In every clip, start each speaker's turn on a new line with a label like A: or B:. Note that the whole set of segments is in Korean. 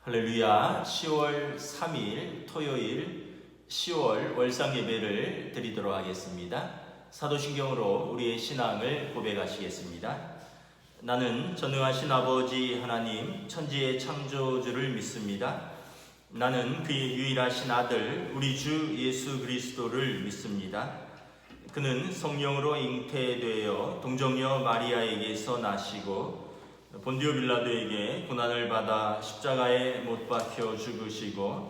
A: 할렐루야. 10월 3일 토요일 10월 월상 예배를 드리도록 하겠습니다. 사도신경으로 우리의 신앙을 고백하시겠습니다. 나는 전능하신 아버지 하나님 천지의 창조주를 믿습니다. 나는 그의 유일하신 아들 우리 주 예수 그리스도를 믿습니다. 그는 성령으로 잉태되어 동정녀 마리아에게서 나시고 본디오 빌라도에게 고난을 받아 십자가에 못 박혀 죽으시고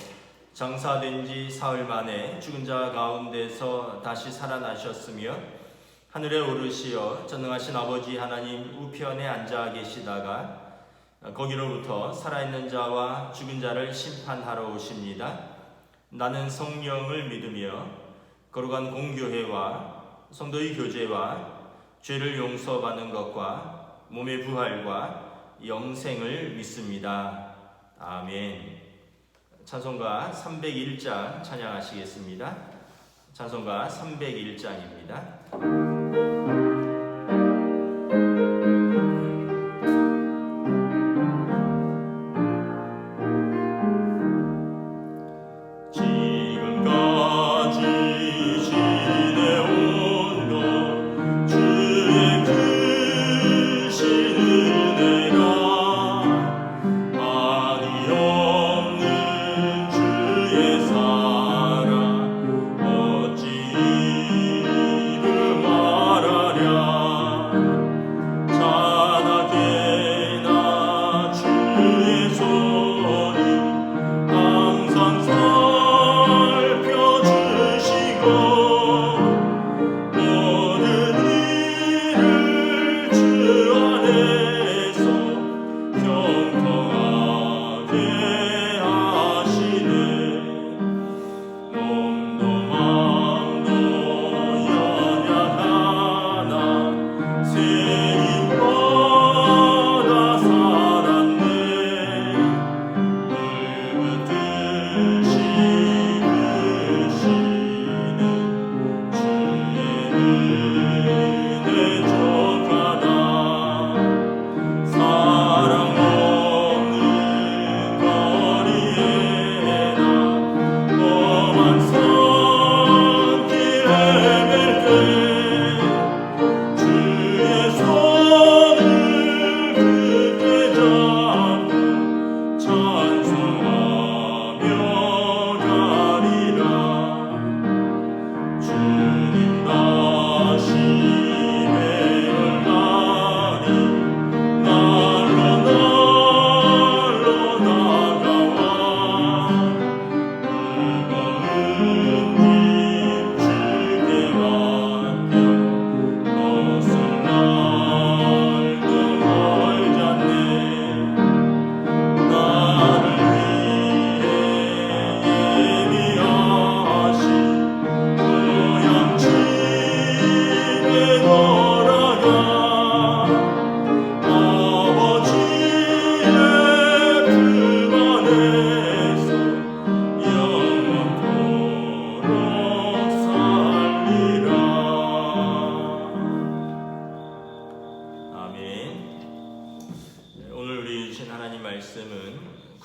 A: 장사된 지 사흘 만에 죽은 자 가운데서 다시 살아나셨으며 하늘에 오르시어 전능하신 아버지 하나님 우편에 앉아 계시다가 거기로부터 살아있는 자와 죽은 자를 심판하러 오십니다. 나는 성령을 믿으며 거룩한 공교회와 성도의 교제와 죄를 용서받는 것과 몸의 부활과 영생을 믿습니다. 아멘. 찬송가 301장 찬양하시겠습니다. 찬송가 301장입니다.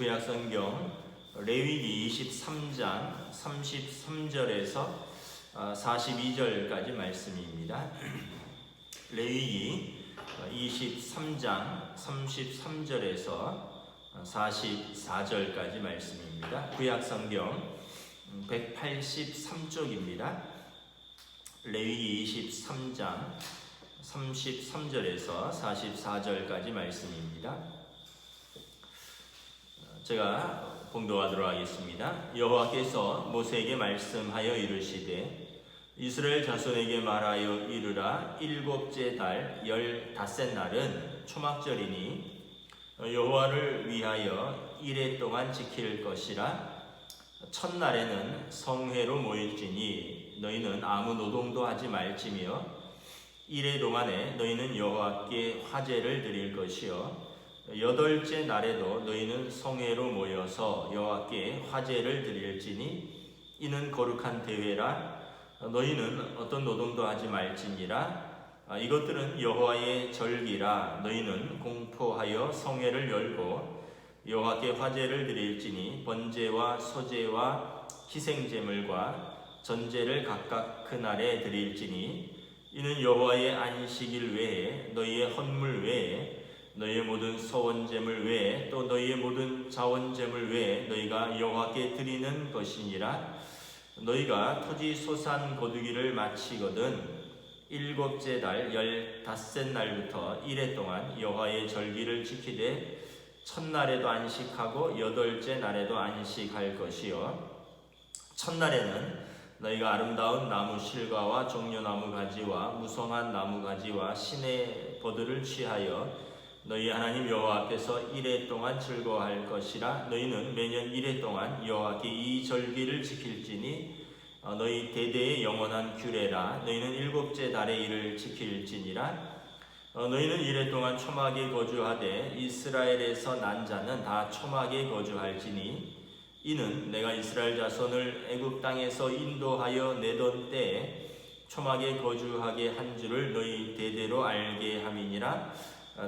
A: 구약성경 레위기 23장 33절에서 42절까지 말씀입니다. 레위기 23장 33절에서 44절까지 말씀입니다. 구약성경 183쪽입니다. 레위기 23장 33절에서 44절까지 말씀입니다. 제가 봉독하도록 하겠습니다. 여호와께서 모세에게 말씀하여 이르시되 이스라엘 자손에게 말하여 이르라. 일곱째 달 15째 날은 초막절이니 여호와를 위하여 이레 동안 지킬 것이라. 첫날에는 성회로 모일지니 너희는 아무 노동도 하지 말지며 이레 동안에 너희는 여호와께 화제를 드릴 것이요 여덟째 날에도 너희는 성회로 모여서 여호와께 화제를 드릴지니 이는 거룩한 대회라. 너희는 어떤 노동도 하지 말지니라. 이것들은 여호와의 절기라. 너희는 공포하여 성회를 열고 여호와께 화제를 드릴지니 번제와 소제와 희생제물과 전제를 각각 그날에 드릴지니 이는 여호와의 안식일 외에 너희의 헌물 외에 너희의 모든 서원제물 외에 또 너희의 모든 자원제물 외에 너희가 여호와께 드리는 것이니라. 너희가 토지 소산 거두기를 마치거든 일곱째 달 15째 날부터 1해 동안 여호와의 절기를 지키되 첫날에도 안식하고 8째 날에도 안식할 것이요 첫날에는 너희가 아름다운 나무 실과와 종려나무 가지와 무성한 나무 가지와 시내 버들을 취하여 너희 하나님 여호와 앞에서 1해 동안 즐거워할 것이라. 너희는 매년 1해 동안 여호와께 이 절기를 지킬지니 너희 대대의 영원한 규례라. 너희는 일곱째 달의 일을 지킬지니라. 너희는 1해 동안 초막에 거주하되 이스라엘에서 난 자는 다 초막에 거주할지니 이는 내가 이스라엘 자손을 애굽 땅에서 인도하여 내던 때에 초막에 거주하게 한 줄을 너희 대대로 알게 함이니라.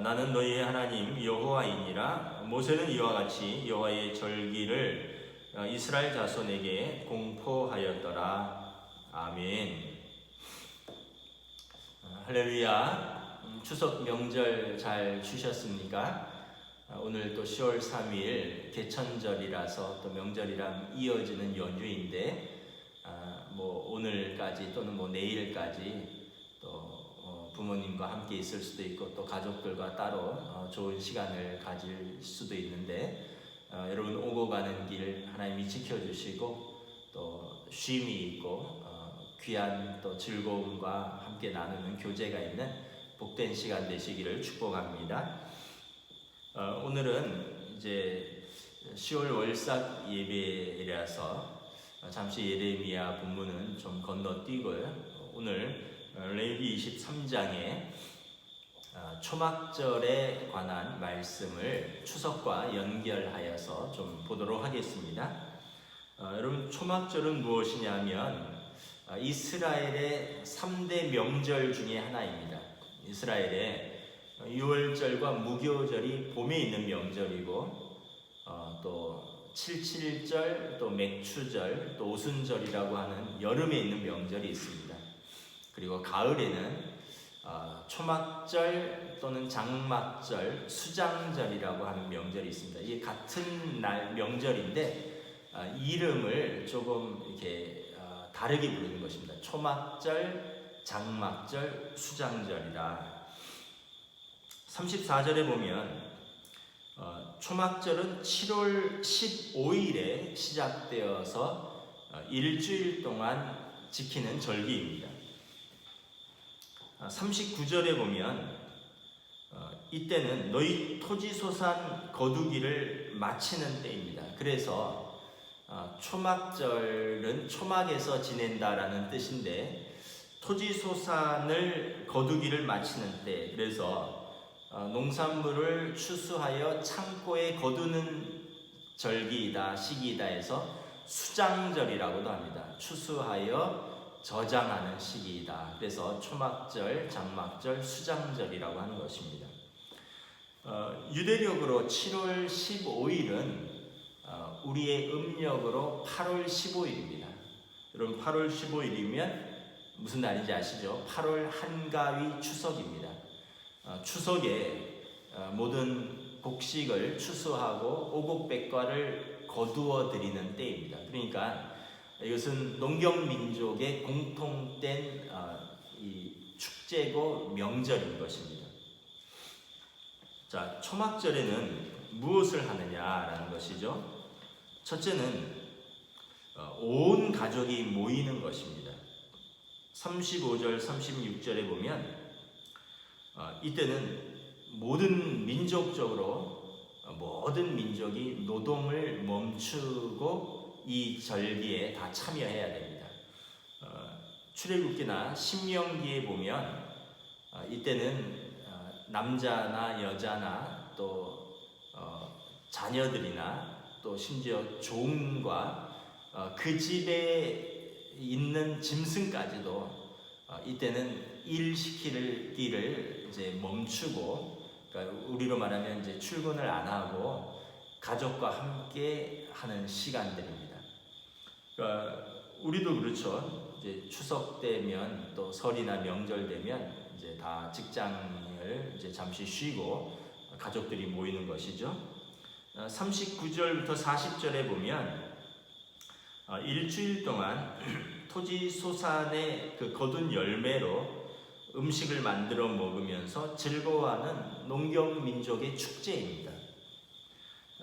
A: 나는 너희의 하나님 여호와이니라. 모세는 이와 같이 여호와의 절기를 이스라엘 자손에게 공포하였더라. 아멘. 할렐루야. 추석 명절 잘 주셨습니까? 오늘 또 10월 3일 개천절이라서 또 명절이랑 이어지는 연휴인데 오늘까지 또는 내일까지 또 부모님과 함께 있을 수도 있고 또 가족들과 따로 좋은 시간을 가질 수도 있는데 여러분 오고 가는 길 하나님이 지켜주시고 또 쉼이 있고 귀한 또 즐거움과 함께 나누는 교제가 있는 복된 시간 되시기를 축복합니다. 오늘은 이제 10월 월삭 예배라서 잠시 예레미야 본문은 좀 건너뛰고요. 오늘 레위기 23장에 초막절에 관한 말씀을 추석과 연결하여서 좀 보도록 하겠습니다. 여러분 초막절은 무엇이냐면 이스라엘의 3대 명절 중에 하나입니다. 이스라엘의 유월절과 무교절이 봄에 있는 명절이고 또 칠칠절, 또 맥추절, 또 오순절이라고 하는 여름에 있는 명절이 있습니다. 그리고 가을에는 초막절 또는 장막절, 수장절이라고 하는 명절이 있습니다. 이게 같은 날 명절인데 이름을 조금 이렇게 다르게 부르는 것입니다. 초막절, 장막절, 수장절이다. 34절에 보면 초막절은 7월 15일에 시작되어서 일주일 동안 지키는 절기입니다. 39절에 보면 이때는 너희 토지소산 거두기를 마치는 때입니다. 그래서 초막절은 초막에서 지낸다라는 뜻인데 토지소산을 거두기를 마치는 때, 그래서 농산물을 추수하여 창고에 거두는 절기이다, 시기이다 해서 수장절이라고도 합니다. 추수하여 저장하는 시기이다. 그래서 초막절, 장막절, 수장절이라고 하는 것입니다. 유대력으로 7월 15일은 우리의 음력으로 8월 15일입니다. 여러분 8월 15일이면 무슨 날인지 아시죠? 8월 한가위 추석입니다. 추석에 모든 곡식을 추수하고 오곡백과를 거두어 드리는 때입니다. 그러니까 이것은 농경민족의 공통된 이 축제고 명절인 것입니다. 자, 초막절에는 무엇을 하느냐라는 것이죠. 첫째는 온 가족이 모이는 것입니다. 35절, 36절에 보면 이때는 모든 민족이 노동을 멈추고 이 절기에 다 참여해야 됩니다. 출애굽기나 신명기에 보면 이때는 남자나 여자나 또 자녀들이나 또 심지어 종과 그 집에 있는 짐승까지도 이때는 일시키기를 이제 멈추고, 그러니까 우리로 말하면 이제 출근을 안 하고 가족과 함께 하는 시간들입니다. 그러니까 우리도 그렇죠. 이제 추석 되면 또 설이나 명절 되면 이제 다 직장을 이제 잠시 쉬고 가족들이 모이는 것이죠. 39절부터 40절에 보면 일주일 동안 토지 소산의 그 거둔 열매로 음식을 만들어 먹으면서 즐거워하는 농경 민족의 축제입니다.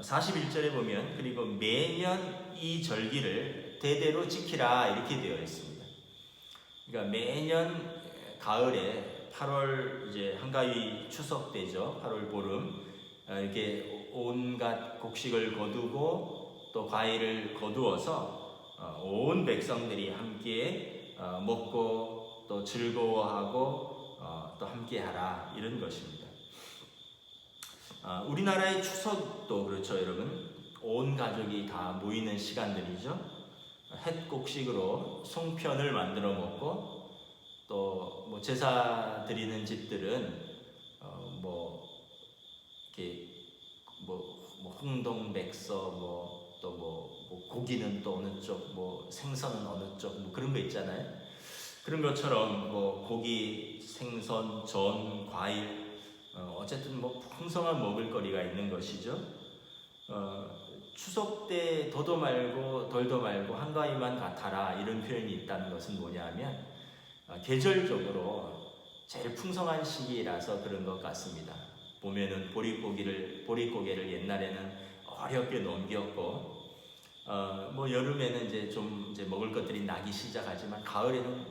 A: 41절에 보면 그리고 매년 이 절기를 대대로 지키라 이렇게 되어 있습니다. 그러니까 매년 가을에 8월 이제 한가위 추석 때죠. 8월 보름 이렇게 온갖 곡식을 거두고 또 과일을 거두어서 온 백성들이 함께 먹고 또 즐거워하고 또 함께하라 이런 것입니다. 우리나라의 추석도 그렇죠, 여러분. 온 가족이 다 모이는 시간들이죠. 햇곡식으로 송편을 만들어 먹고 또 뭐 제사 드리는 집들은 이렇게 홍동백서 또 고기는 또 어느 쪽 생선은 어느 쪽 그런 거 있잖아요. 그런 것처럼 고기, 생선, 전, 과일 어쨌든 풍성한 먹을거리가 있는 것이죠. 추석 때 더도 말고 덜도 말고 한가위만 같아라 이런 표현이 있다는 것은 뭐냐면 계절적으로 제일 풍성한 시기라서 그런 것 같습니다. 보면은 보릿고개를 옛날에는 어렵게 넘겼고 여름에는 이제 먹을 것들이 나기 시작하지만 가을에는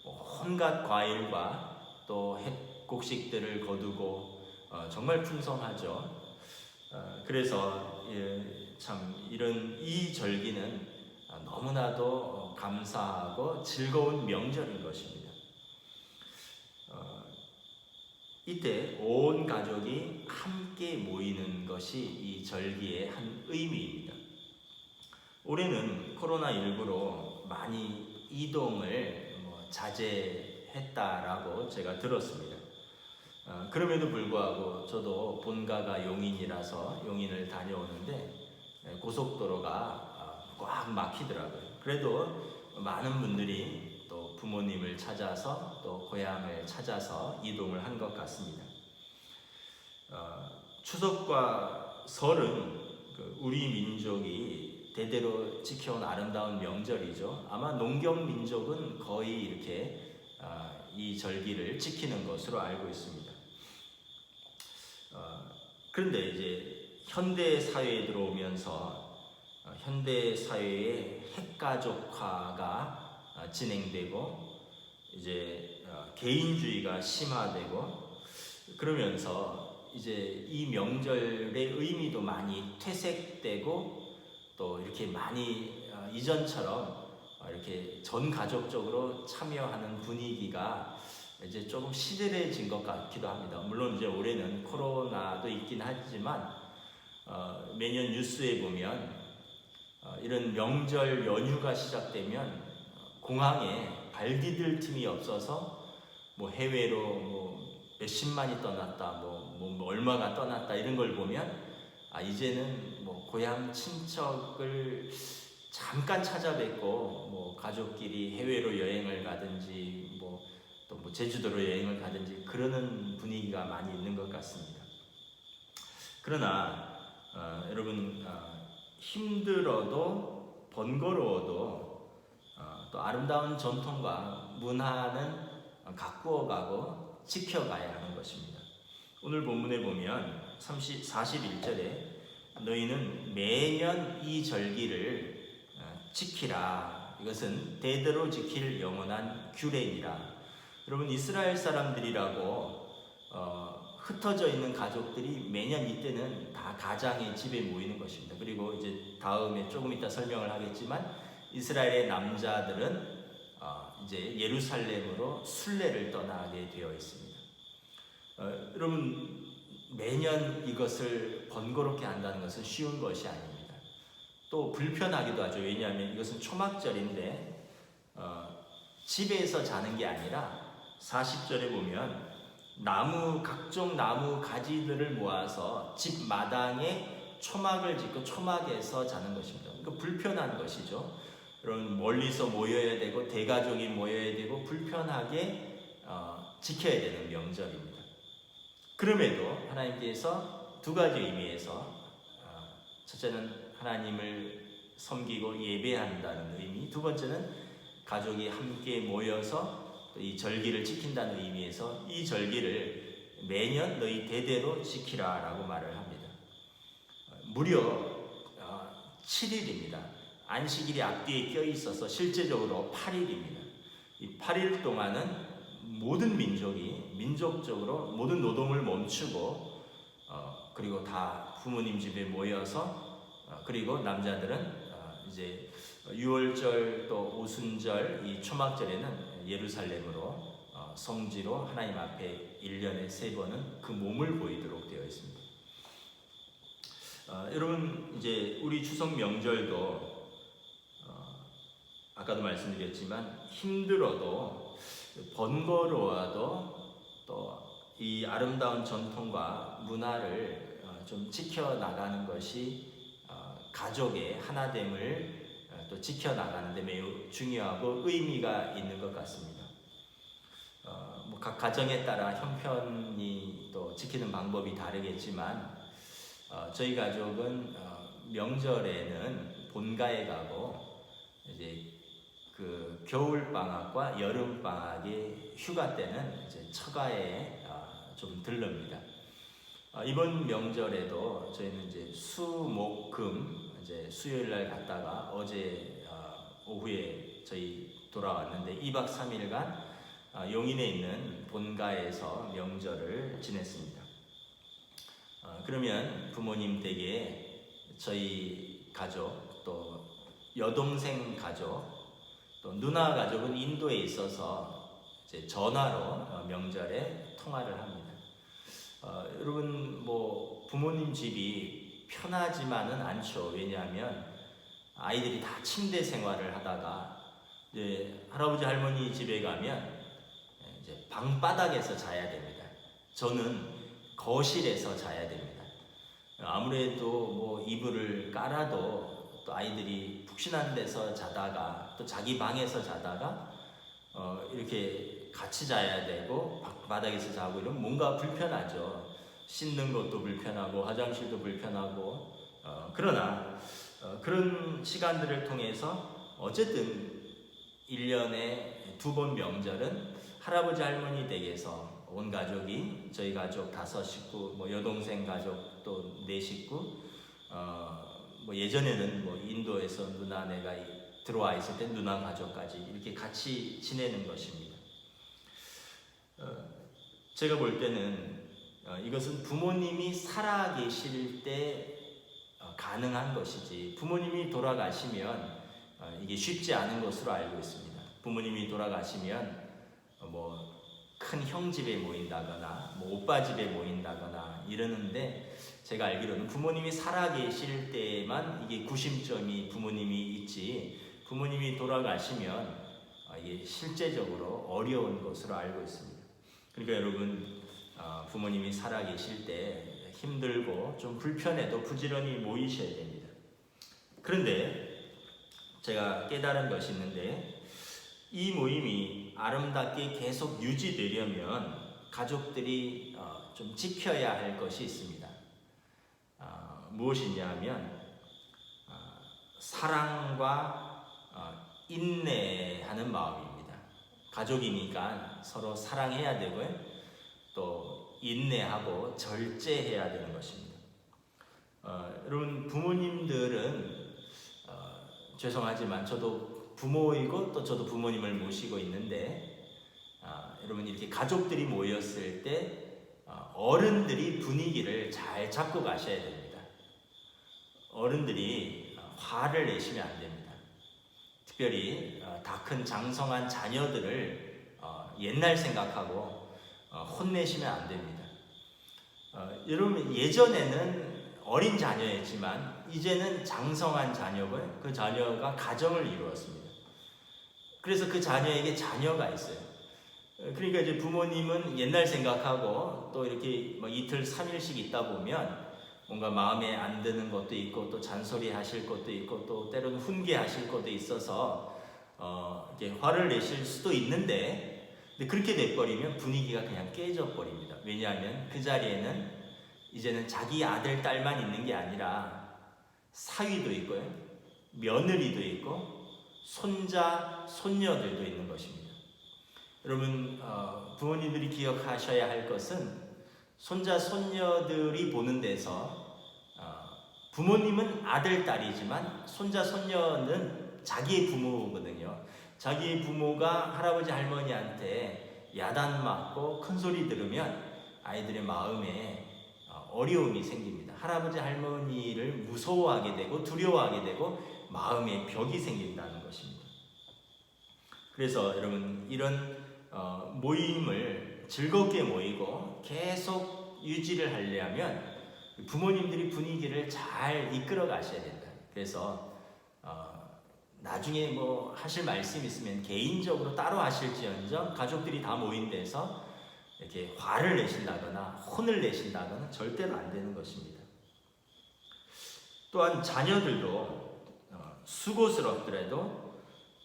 A: 온갖 과일과 또 햇곡식들을 거두고 정말 풍성하죠. 그래서 참 이 절기는 너무나도 감사하고 즐거운 명절인 것입니다. 이때 온 가족이 함께 모이는 것이 이 절기의 한 의미입니다. 올해는 코로나19로 많이 이동을 자제했다라고 제가 들었습니다. 그럼에도 불구하고 저도 본가가 용인이라서 용인을 다녀오는데 고속도로가 꽉 막히더라고요. 그래도 많은 분들이 또 부모님을 찾아서 또 고향을 찾아서 이동을 한 것 같습니다. 추석과 설은 우리 민족이 대대로 지켜온 아름다운 명절이죠. 아마 농경 민족은 거의 이렇게 이 절기를 지키는 것으로 알고 있습니다. 그런데 이제 현대 사회에 들어오면서 현대 사회의 핵가족화가 진행되고 이제 개인주의가 심화되고 그러면서 이제 이 명절의 의미도 많이 퇴색되고 또 이렇게 많이 이전처럼 이렇게 전 가족적으로 참여하는 분위기가 이제 조금 시들해진 것 같기도 합니다. 물론 이제 올해는 코로나도 있긴 하지만 매년 뉴스에 보면 이런 명절 연휴가 시작되면 공항에 발 디딜 틈이 없어서 해외로 몇십만이 떠났다, 얼마가 떠났다 이런 걸 보면 이제는 고향 친척을 잠깐 찾아뵙고 가족끼리 해외로 여행을 가든지 또 제주도로 여행을 가든지 그러는 분위기가 많이 있는 것 같습니다. 그러나 여러분 힘들어도 번거로워도 또 아름다운 전통과 문화는 가꾸어가고 지켜가야 하는 것입니다. 오늘 본문에 보면 41절에 너희는 매년 이 절기를 지키라. 이것은 대대로 지킬 영원한 규례니라. 여러분 이스라엘 사람들이라고 흩어져 있는 가족들이 매년 이때는 다 가장의 집에 모이는 것입니다. 그리고 이제 다음에 조금 이따 설명을 하겠지만 이스라엘의 남자들은 이제 예루살렘으로 순례를 떠나게 되어 있습니다. 여러분 매년 이것을 번거롭게 한다는 것은 쉬운 것이 아닙니다. 또 불편하기도 하죠. 왜냐하면 이것은 초막절인데 집에서 자는 게 아니라 40절에 보면 각종 나무 가지들을 모아서 집 마당에 초막을 짓고 초막에서 자는 것입니다. 그러니까 불편한 것이죠. 여러분 멀리서 모여야 되고 대가족이 모여야 되고 불편하게 지켜야 되는 명절입니다. 그럼에도 하나님께서 두 가지 의미에서 첫째는 하나님을 섬기고 예배한다는 의미, 두 번째는 가족이 함께 모여서 이 절기를 지킨다는 의미에서 이 절기를 매년 너희 대대로 지키라 라고 말을 합니다. 무려 7일입니다. 안식일이 앞뒤에 껴있어서 실제적으로 8일입니다. 이 8일 동안은 모든 민족이 민족적으로 모든 노동을 멈추고 그리고 다 부모님 집에 모여서 그리고 남자들은 이제 유월절 또 오순절 이 초막절에는 예루살렘으로 성지로 하나님 앞에 1년에 3번은 그 몸을 보이도록 되어 있습니다. 여러분 이제 우리 추석 명절도 아까도 말씀드렸지만 힘들어도 번거로워도 또 이 아름다운 전통과 문화를 좀 지켜나가는 것이 가족의 하나됨을 또 지켜나가는 데 매우 중요하고 의미가 있는 것 같습니다. 뭐 각 가정에 따라 형편이 또 지키는 방법이 다르겠지만 저희 가족은 명절에는 본가에 가고 이제 그 겨울 방학과 여름 방학의 휴가 때는 이제 처가에 좀 들릅니다. 이번 명절에도 저희는 이제 수목금 이제 수요일 날 갔다가 어제 오후에 저희 돌아왔는데 2박 3일간 용인에 있는 본가에서 명절을 지냈습니다. 그러면 부모님 댁에 저희 가족 또 여동생 가족 또 누나 가족은 인도에 있어서 이제 전화로 명절에 통화를 합니다. 여러분 뭐 부모님 집이 편하지만은 않죠. 왜냐하면 아이들이 다 침대 생활을 하다가 이제 할아버지 할머니 집에 가면 이제 방바닥에서 자야 됩니다. 저는 거실에서 자야 됩니다. 아무래도 뭐 이불을 깔아도 또 아이들이 푹신한 데서 자다가 또 자기 방에서 자다가 이렇게 같이 자야 되고 바닥에서 자고 이러면 뭔가 불편하죠. 씻는 것도 불편하고 화장실도 불편하고 그러나 그런 시간들을 통해서 어쨌든 1년에 2번 명절은 할아버지 할머니 댁에서 온 가족이 저희 가족 5식구 뭐 여동생 가족 또 4식구 뭐 예전에는 뭐 인도에서 누나네가 들어와 있을 때 누나 가족까지 이렇게 같이 지내는 것입니다. 제가 볼 때는 이것은 부모님이 살아 계실 때 가능한 것이지 부모님이 돌아가시면 이게 쉽지 않은 것으로 알고 있습니다. 부모님이 돌아가시면 뭐 큰 형 집에 모인다거나 뭐 오빠 집에 모인다거나 이러는데 제가 알기로는 부모님이 살아 계실 때만 이게 구심점이 부모님이 있지 부모님이 돌아가시면 이게 실제적으로 어려운 것으로 알고 있습니다. 그러니까 여러분 부모님이 살아 계실 때 힘들고 좀 불편해도 부지런히 모이셔야 됩니다. 그런데 제가 깨달은 것이 있는데 이 모임이 아름답게 계속 유지되려면 가족들이 좀 지켜야 할 것이 있습니다. 무엇이냐 하면 사랑과 인내하는 마음입니다. 가족이니까 서로 사랑해야 되고요. 또 인내하고 절제해야 되는 것입니다. 여러분 부모님들은 죄송하지만 저도 부모이고 또 저도 부모님을 모시고 있는데 여러분 이렇게 가족들이 모였을 때 어른들이 분위기를 잘 잡고 가셔야 됩니다. 어른들이 화를 내시면 안 됩니다. 특별히 다 큰 장성한 자녀들을 옛날 생각하고 혼내시면 안 됩니다. 여러분 예전에는 어린 자녀였지만 이제는 장성한 자녀고 그 자녀가 가정을 이루었습니다. 그래서 그 자녀에게 자녀가 있어요. 그러니까 이제 부모님은 옛날 생각하고 또 이렇게 뭐 이틀 3일씩 있다 보면 뭔가 마음에 안 드는 것도 있고 또 잔소리 하실 것도 있고 또 때로는 훈계하실 것도 있어서 이렇게 화를 내실 수도 있는데, 근데 그렇게 돼버리면 분위기가 그냥 깨져 버립니다. 왜냐하면 그 자리에는 이제는 자기 아들 딸만 있는 게 아니라 사위도 있고요, 며느리도 있고 손자 손녀들도 있는 것입니다. 여러분, 부모님들이 기억하셔야 할 것은 손자 손녀들이 보는 데서 부모님은 아들 딸이지만 손자 손녀는 자기의 부모거든요. 자기의 부모가 할아버지 할머니한테 야단 맞고 큰 소리 들으면 아이들의 마음에 어려움이 생깁니다. 할아버지 할머니를 무서워하게 되고 두려워하게 되고 마음에 벽이 생긴다는 것입니다. 그래서 여러분, 이런 모임을 즐겁게 모이고 계속 유지를 하려면 부모님들이 분위기를 잘 이끌어 가셔야 된다. 그래서 나중에 뭐 하실 말씀 있으면 개인적으로 따로 하실지언정 가족들이 다 모인 데서 이렇게 화를 내신다거나 혼을 내신다거나 절대로 안 되는 것입니다. 또한 자녀들도 수고스럽더라도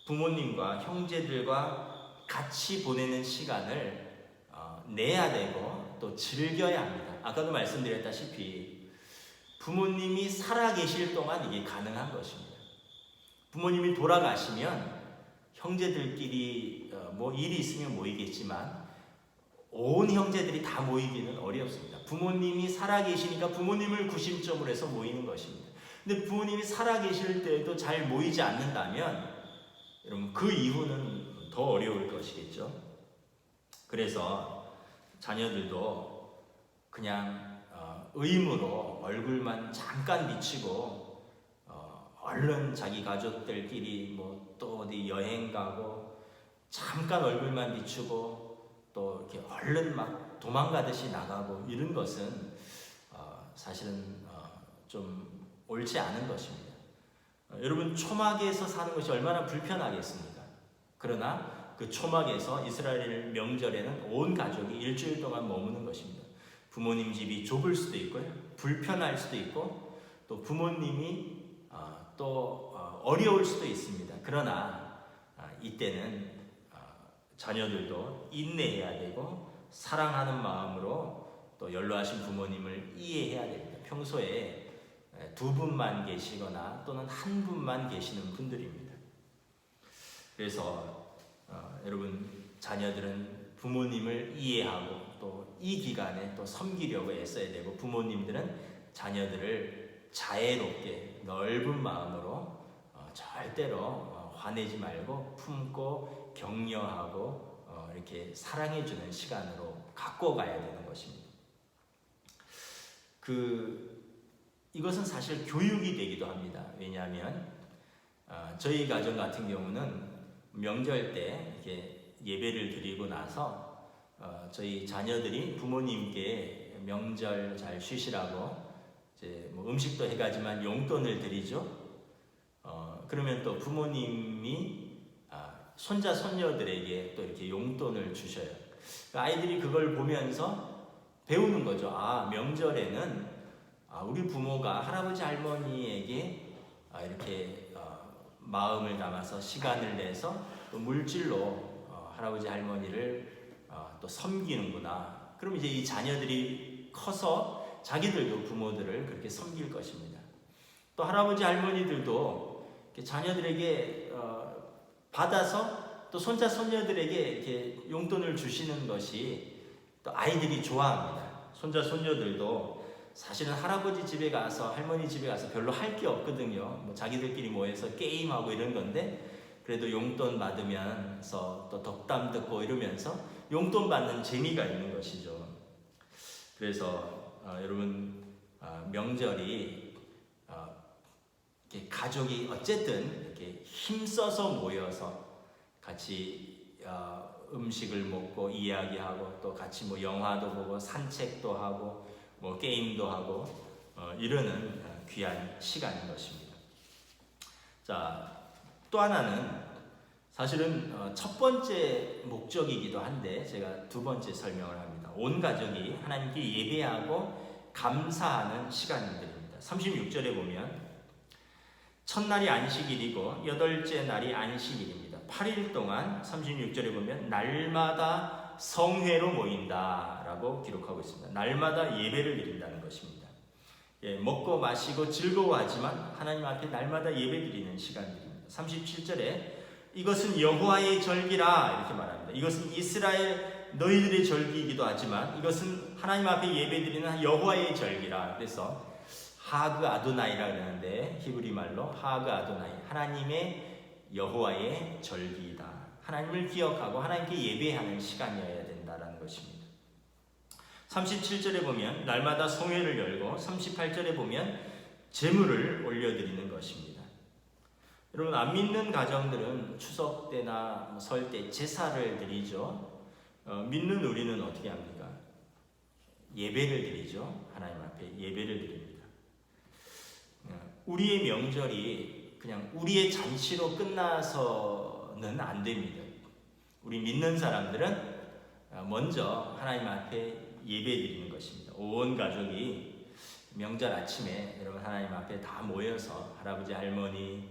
A: 부모님과 형제들과 같이 보내는 시간을 내야 되고 또 즐겨야 합니다. 아까도 말씀드렸다시피 부모님이 살아계실 동안 이게 가능한 것입니다. 부모님이 돌아가시면 형제들끼리 뭐 일이 있으면 모이겠지만 온 형제들이 다 모이기는 어렵습니다. 부모님이 살아계시니까 부모님을 구심점으로 해서 모이는 것입니다. 근데 부모님이 살아계실 때에도 잘 모이지 않는다면 여러분, 그 이후는 더 어려울 것이겠죠. 그래서 자녀들도 그냥 의무로 얼굴만 잠깐 비치고 얼른 자기 가족들끼리 뭐 또 어디 여행 가고 잠깐 얼굴만 비추고 또 이렇게 얼른 막 도망가듯이 나가고 이런 것은 사실은 좀 옳지 않은 것입니다. 여러분, 초막에서 사는 것이 얼마나 불편하겠습니까? 그러나 그 초막에서 이스라엘 명절에는 온 가족이 일주일 동안 머무는 것입니다. 부모님 집이 좁을 수도 있고요, 불편할 수도 있고 또 부모님이 또 어려울 수도 있습니다. 그러나 이때는 자녀들도 인내해야 되고 사랑하는 마음으로 또 연로하신 부모님을 이해해야 됩니다. 평소에 두 분만 계시거나 또는 한 분만 계시는 분들입니다. 그래서 여러분, 자녀들은 부모님을 이해하고 또 이 기간에 또 섬기려고 애써야 되고, 부모님들은 자녀들을 자애롭게 넓은 마음으로 절대로 화내지 말고 품고 격려하고 이렇게 사랑해주는 시간으로 갖고 가야 되는 것입니다. 이것은 사실 교육이 되기도 합니다. 왜냐하면 저희 가정 같은 경우는 명절 때 이렇게 예배를 드리고 나서 저희 자녀들이 부모님께 명절 잘 쉬시라고 이제 뭐 음식도 해가지만 용돈을 드리죠. 그러면 또 부모님이 손자 손녀들에게 또 이렇게 용돈을 주셔요. 아이들이 그걸 보면서 배우는 거죠. 명절에는 우리 부모가 할아버지 할머니에게 이렇게 마음을 담아서 시간을 내서 또 물질로 할아버지 할머니를 또 섬기는구나. 그럼 이제 이 자녀들이 커서 자기들도 부모들을 그렇게 섬길 것입니다. 또 할아버지 할머니들도 자녀들에게 받아서 또 손자 손녀들에게 이렇게 용돈을 주시는 것이 또 아이들이 좋아합니다. 손자 손녀들도 사실은 할아버지 집에 가서 할머니 집에 가서 별로 할 게 없거든요. 뭐 자기들끼리 모여서 게임하고 이런 건데 그래도 용돈 받으면서 또 덕담 듣고 이러면서 용돈 받는 재미가 있는 것이죠. 그래서 여러분, 명절이 이렇게 가족이 어쨌든 이렇게 힘써서 모여서 같이 음식을 먹고 이야기하고 또 같이 뭐 영화도 보고 산책도 하고 뭐 게임도 하고 이러는 귀한 시간인 것입니다. 자, 또 하나는 사실은 첫 번째 목적이기도 한데 제가 두 번째 설명을 합니다. 온 가족이 하나님께 예배하고 감사하는 시간들입니다. 36절에 보면 첫날이 안식일이고 여덟째 날이 안식일입니다. 8일 동안 36절에 보면 날마다 성회로 모인다라고 기록하고 있습니다. 날마다 예배를 드린다는 것입니다. 먹고 마시고 즐거워하지만 하나님 앞에 날마다 예배드리는 시간들입니다. 37절에 이것은 여호와의 절기라 이렇게 말합니다. 이것은 이스라엘 너희들의 절기이기도 하지만 이것은 하나님 앞에 예배드리는 여호와의 절기라. 그래서 하그 아도나이라 그러는데 히브리 말로 하그 아도나이, 하나님의 여호와의 절기이다. 하나님을 기억하고 하나님께 예배하는 시간이어야 된다는 것입니다. 37절에 보면 날마다 성회를 열고 38절에 보면 제물을 올려드리는 것입니다. 여러분, 안 믿는 가정들은 추석 때나 설 때 제사를 드리죠. 믿는 우리는 어떻게 합니까? 예배를 드리죠. 하나님 앞에 예배를 드립니다. 우리의 명절이 그냥 우리의 잔치로 끝나서는 안 됩니다. 우리 믿는 사람들은 먼저 하나님 앞에 예배 드리는 것입니다. 온 가족이 명절 아침에 여러분 하나님 앞에 다 모여서 할아버지 할머니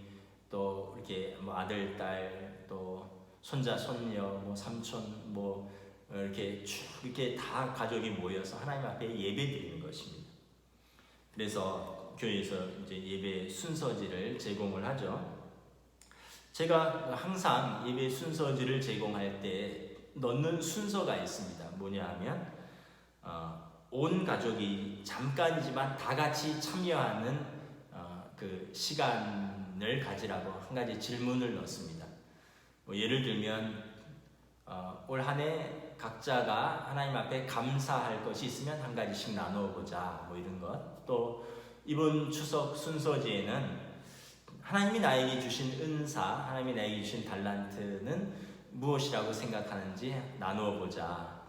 A: 또 이렇게 아들 딸 또 손자 손녀 삼촌 이렇게 쭉 이렇게 다 가족이 모여서 하나님 앞에 예배 드리는 것입니다. 그래서 교회에서 이제 예배 순서지를 제공을 하죠. 제가 항상 예배 순서지를 제공할 때 넣는 순서가 있습니다. 뭐냐 하면 온 가족이 잠깐이지만 다 같이 참여하는 그 시간을 가지라고 한 가지 질문을 넣습니다. 예를 들면 올 한 해 각자가 하나님 앞에 감사할 것이 있으면 한 가지씩 나누어 보자 이런 것. 또 이번 추석 순서지에는 하나님이 나에게 주신 은사, 하나님이 나에게 주신 달란트는 무엇이라고 생각하는지 나누어 보자.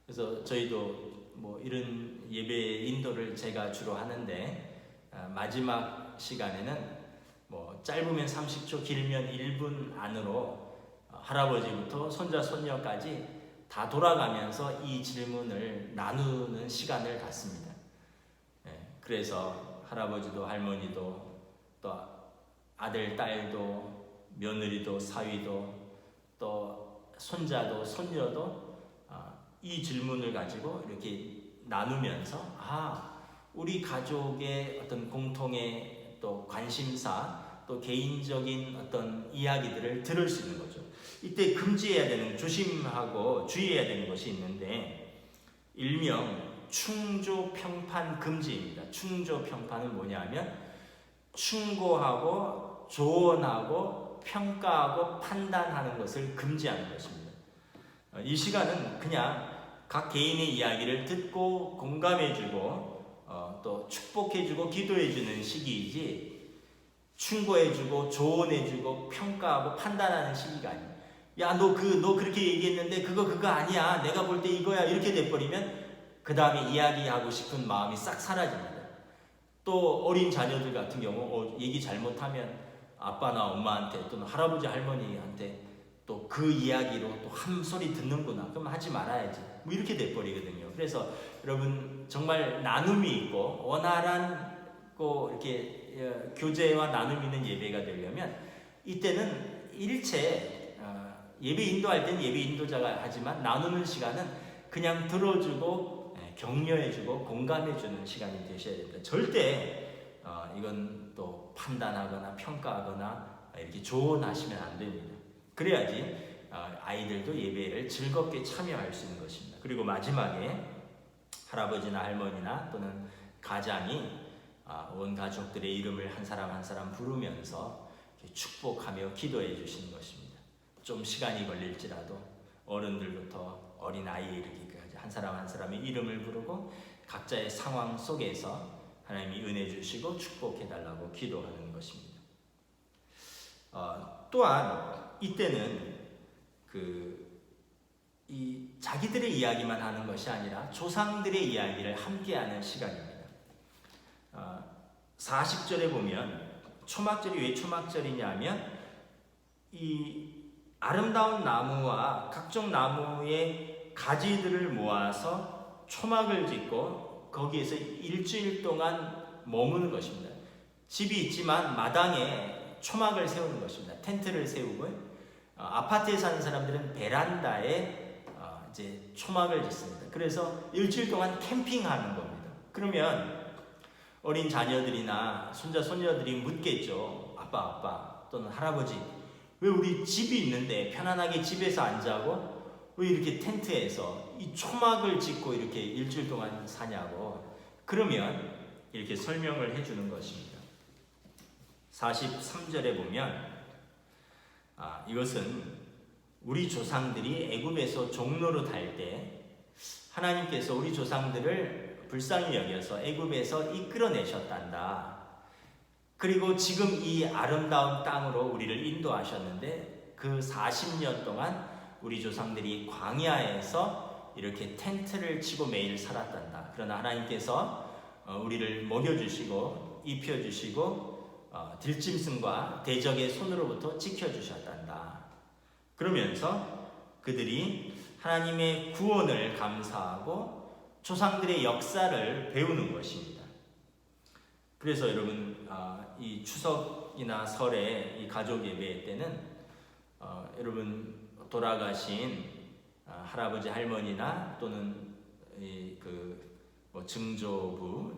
A: 그래서 저희도 이런 예배 인도를 제가 주로 하는데 마지막 시간에는 짧으면 30초, 길면 1분 안으로 할아버지부터 손자 손녀까지 다 돌아가면서 이 질문을 나누는 시간을 갖습니다. 그래서 할아버지도 할머니도 또 아들 딸도 며느리도 사위도 또 손자도 손녀도 이 질문을 가지고 이렇게 나누면서 우리 가족의 어떤 공통의 또 관심사 또 개인적인 어떤 이야기들을 들을 수 있는 거죠. 이때 금지해야 되는, 조심하고 주의해야 되는 것이 있는데 일명 충조평판 금지입니다. 충조평판은 뭐냐면 충고하고 조언하고 평가하고 판단하는 것을 금지하는 것입니다. 이 시간은 그냥 각 개인의 이야기를 듣고 공감해주고 또 축복해주고 기도해주는 시기이지 충고해주고 조언해주고 평가하고 판단하는 시기가 아니에요. 야, 너 그렇게 얘기했는데 그거 아니야. 내가 볼 때 이거야. 이렇게 돼버리면 그 다음에 이야기하고 싶은 마음이 싹 사라집니다. 또 어린 자녀들 같은 경우 얘기 잘못하면 아빠나 엄마한테 또는 할아버지 할머니한테 또 그 이야기로 또 한 소리 듣는구나. 그럼 하지 말아야지. 이렇게 돼버리거든요. 그래서 여러분 정말 나눔이 있고 원활한 이렇게 교제와 나눔이 있는 예배가 되려면 이때는 일체 예배 인도할 때는 예배 인도자가 하지만 나누는 시간은 그냥 들어주고 격려해주고 공감해주는 시간이 되셔야 됩니다. 절대 이건 또 판단하거나 평가하거나 이렇게 조언하시면 안 됩니다. 그래야지 아이들도 예배를 즐겁게 참여할 수 있는 것입니다. 그리고 마지막에 할아버지나 할머니나 또는 가장이 온 가족들의 이름을 한 사람 한 사람 부르면서 축복하며 기도해 주시는 것입니다. 좀 시간이 걸릴지라도 어른들부터 어린아이에 이르기까지 한 사람 한 사람의 이름을 부르고 각자의 상황 속에서 하나님이 은혜 주시고 축복해 달라고 기도하는 것입니다. 또한 이때는 이 자기들의 이야기만 하는 것이 아니라 조상들의 이야기를 함께하는 시간입니다. 40절에 보면 초막절이 왜 초막절이냐면 이 아름다운 나무와 각종 나무의 가지들을 모아서 초막을 짓고 거기에서 일주일 동안 머무는 것입니다. 집이 있지만 마당에 초막을 세우는 것입니다. 텐트를 세우고 아파트에 사는 사람들은 베란다에 이제 초막을 짓습니다. 그래서 일주일 동안 캠핑하는 겁니다. 그러면 어린 자녀들이나 손자 손녀들이 묻겠죠. 아빠 또는 할아버지, 왜 우리 집이 있는데 편안하게 집에서 안 자고 왜 이렇게 텐트에서 이 초막을 짓고 이렇게 일주일 동안 사냐고. 그러면 이렇게 설명을 해주는 것입니다. 43절에 보면 이것은 우리 조상들이 애굽에서 종로로 달 때 하나님께서 우리 조상들을 불쌍히 여겨서 애굽에서 이끌어내셨단다. 그리고 지금 이 아름다운 땅으로 우리를 인도하셨는데 그 40년 동안 우리 조상들이 광야에서 이렇게 텐트를 치고 매일 살았단다. 그러나 하나님께서 우리를 먹여주시고 입혀주시고 들짐승과 대적의 손으로부터 지켜주셨단다. 그러면서 그들이 하나님의 구원을 감사하고 조상들의 역사를 배우는 것입니다. 그래서 여러분 이 추석이나 설에 이 가족 예배 때는 여러분 돌아가신 할아버지 할머니나 또는 증조부,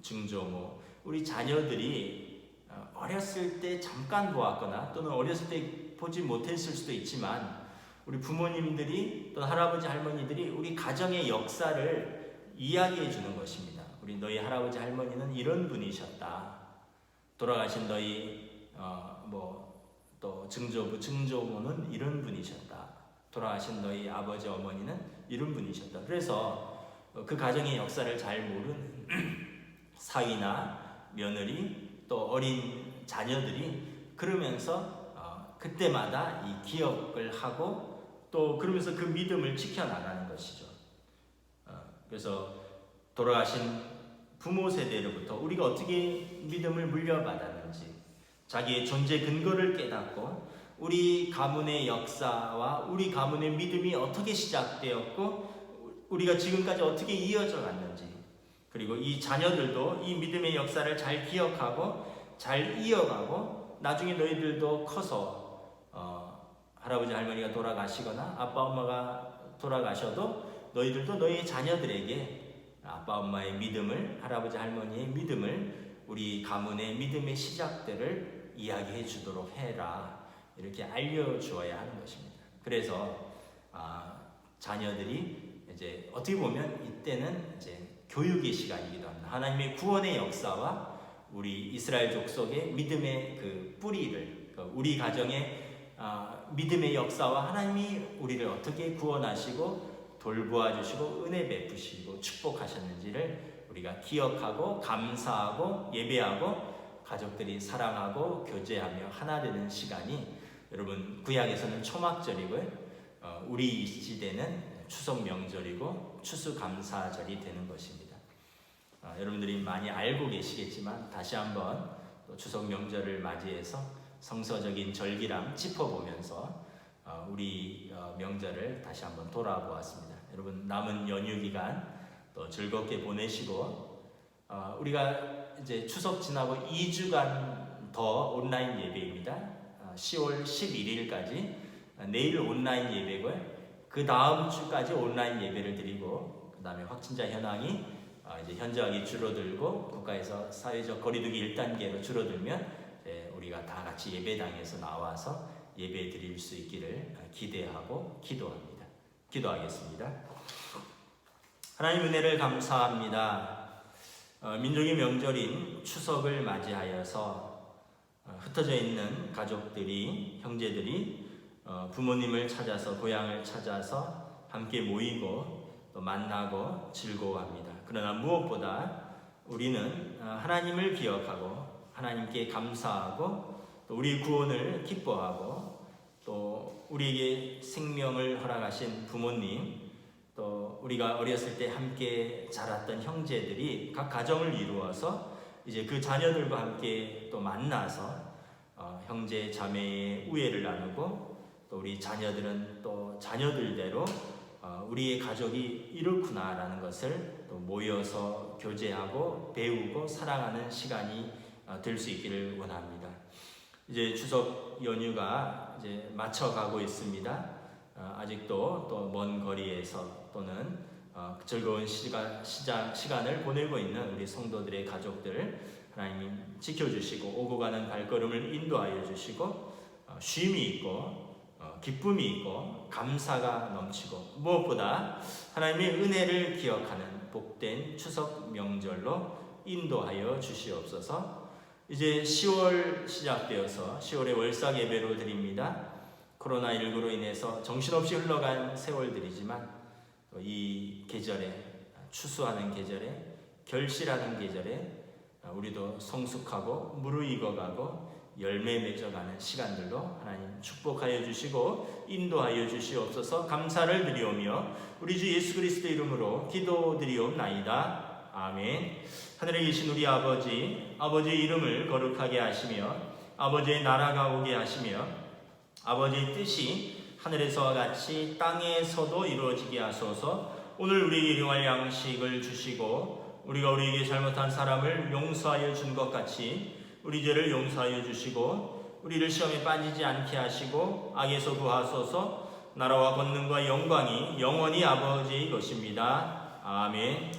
A: 증조모, 우리 자녀들이 어렸을 때 잠깐 보았거나 또는 어렸을 때 보지 못했을 수도 있지만 우리 부모님들이 또는 할아버지 할머니들이 우리 가정의 역사를 이야기해 주는 것입니다. 우리 너희 할아버지 할머니는 이런 분이셨다. 돌아가신 너희 또 증조부, 증조모는 이런 분이셨다. 돌아가신 너희 아버지 어머니는 이런 분이셨다. 그래서 그 가정의 역사를 잘 모르는 사위나 며느리 또 어린 자녀들이 그러면서 그때마다 이 기억을 하고 또 그러면서 그 믿음을 지켜나가는 것이죠. 그래서 돌아가신 부모 세대로부터 우리가 어떻게 믿음을 물려받았는지 자기의 존재 근거를 깨닫고 우리 가문의 역사와 우리 가문의 믿음이 어떻게 시작되었고 우리가 지금까지 어떻게 이어져 갔는지, 그리고 이 자녀들도 이 믿음의 역사를 잘 기억하고 잘 이어가고 나중에 너희들도 커서 할아버지 할머니가 돌아가시거나 아빠 엄마가 돌아가셔도 너희들도 너희 자녀들에게 아빠 엄마의 믿음을, 할아버지 할머니의 믿음을, 우리 가문의 믿음의 시작들을 이야기해 주도록 해라. 이렇게 알려주어야 하는 것입니다. 그래서 자녀들이 이제 어떻게 보면 이때는 이제 교육의 시간이기도 합니다. 하나님의 구원의 역사와 우리 이스라엘 족속의 믿음의 그 뿌리를, 우리 가정의 믿음의 역사와 하나님이 우리를 어떻게 구원하시고 돌보아 주시고 은혜 베푸시고 축복하셨는지를 우리가 기억하고 감사하고 예배하고 가족들이 사랑하고 교제하며 하나 되는 시간이, 여러분 구약에서는 초막절이고요, 우리 시대는 추석 명절이고 추수감사절이 되는 것입니다. 여러분들이 많이 알고 계시겠지만 다시 한번 또 추석 명절을 맞이해서 성서적인 절기랑 짚어보면서 우리 명절을 다시 한번 돌아보았습니다. 여러분 남은 연휴 기간 또 즐겁게 보내시고 우리가 이제 추석 지나고 2주간 더 온라인 예배입니다. 10월 11일까지 내일 온라인 예배고요. 그 다음 주까지 온라인 예배를 드리고 그 다음에 확진자 현황이 이제 현저하게 줄어들고 국가에서 사회적 거리두기 1단계로 줄어들면 우리가 다 같이 예배당에서 나와서 예배 드릴 수 있기를 기대하고 기도합니다. 기도하겠습니다. 하나님 은혜를 감사합니다. 민족의 명절인 추석을 맞이하여서 흩어져 있는 가족들이, 형제들이 부모님을 찾아서, 고향을 찾아서 함께 모이고 또 만나고 즐거워합니다. 그러나 무엇보다 우리는 하나님을 기억하고 하나님께 감사하고 또 우리 구원을 기뻐하고 또 우리에게 생명을 허락하신 부모님, 또 우리가 어렸을 때 함께 자랐던 형제들이 각 가정을 이루어서 이제 그 자녀들과 함께 또 만나서 형제 자매의 우애를 나누고 또 우리 자녀들은 또 자녀들대로 우리의 가족이 이렇구나라는 것을 또 모여서 교제하고 배우고 사랑하는 시간이 될 수 있기를 원합니다. 이제 추석 연휴가 이제 맞춰가고 있습니다. 아직도 또 먼 거리에서 또는 즐거운 시간을 보내고 있는 우리 성도들의 가족들 하나님이 지켜주시고 오고 가는 발걸음을 인도하여 주시고 쉼이 있고 기쁨이 있고 감사가 넘치고 무엇보다 하나님의 은혜를 기억하는 복된 추석 명절로 인도하여 주시옵소서. 이제 10월 시작되어서 10월에 월삭 예배로 드립니다. 코로나19로 인해서 정신없이 흘러간 세월들이지만 이 계절에 추수하는 계절에 결실하는 계절에 우리도 성숙하고 무르익어가고 열매 맺어가는 시간들로 하나님 축복하여 주시고 인도하여 주시옵소서. 감사를 드리오며 우리 주 예수 그리스도 이름으로 기도드리옵나이다. 아멘. 하늘에 계신 우리 아버지의 이름을 거룩하게 하시며 아버지의 나라가 오게 하시며 아버지의 뜻이 하늘에서와 같이 땅에서도 이루어지게 하소서. 오늘 우리에게 일용할 양식을 주시고 우리가 우리에게 잘못한 사람을 용서하여 준 것 같이 우리 죄를 용서하여 주시고 우리를 시험에 빠지지 않게 하시고 악에서 구하소서. 나라와 권능과 영광이 영원히 아버지의 것입니다. 아멘.